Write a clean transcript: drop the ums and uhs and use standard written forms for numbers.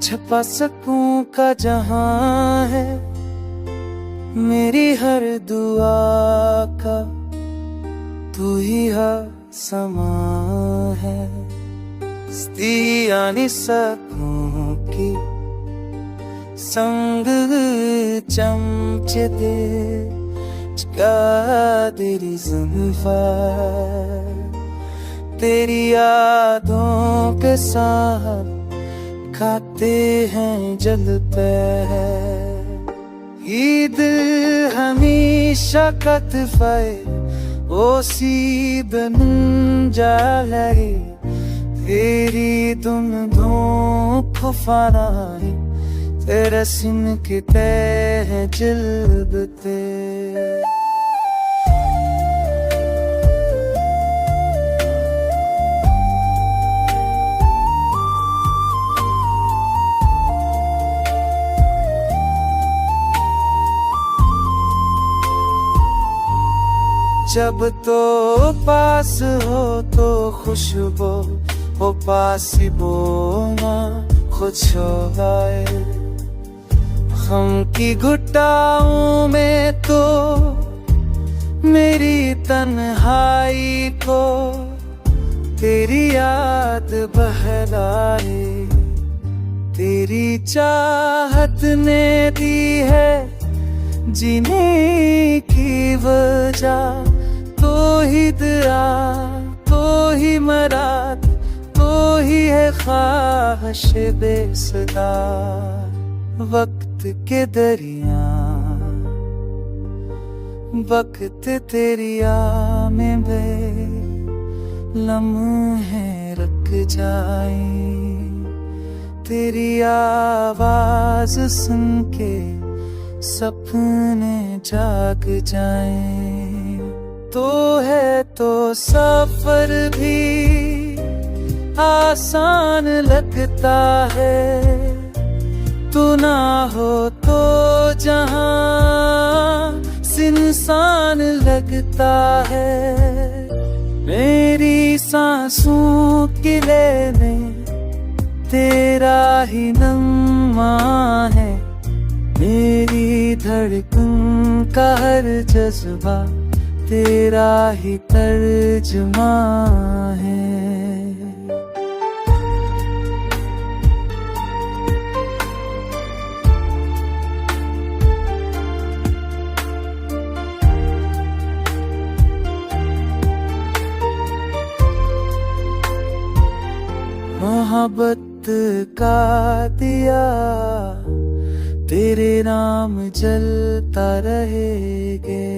छपा सकूं का जहां है मेरी हर दुआ का, तू ही समा है। स्तियानी सकूं की संग चमचते चका तेरी ज़ुल्फ़ा, तेरी यादों के साथ खाते हैं जलते हैं। ईद हमेशा कतफ़े ओ सीदन जालहे, तेरी दुन धोख फराही तेरा सिन के तह जल्बते। जब तो पास हो तो खुशबू हो, पास ही बोना खुश हो गए। गम की घुटाओं में तो मेरी तन्हाई को तेरी याद बहलाए। तेरी चाहत ने दी है जीने की वजह, तो ही दया तो ही मराद तो ही है ख्वाहिश बेसुदा। वक्त के दरिया वक्त तेरिया में बे लम्हे रख जाए। तेरी आवाज सुन के सपने जाग जाएं। तो है तो सफर भी आसान लगता है, तू ना हो तो जहां सुनसान लगता है। मेरी सांसों की लेने तेरा ही नगमा है, मेरी धड़कन का हर जज्बा तेरा ही तर्जुमा है। मोहब्बत का दिया तेरे नाम जलता रहेगे।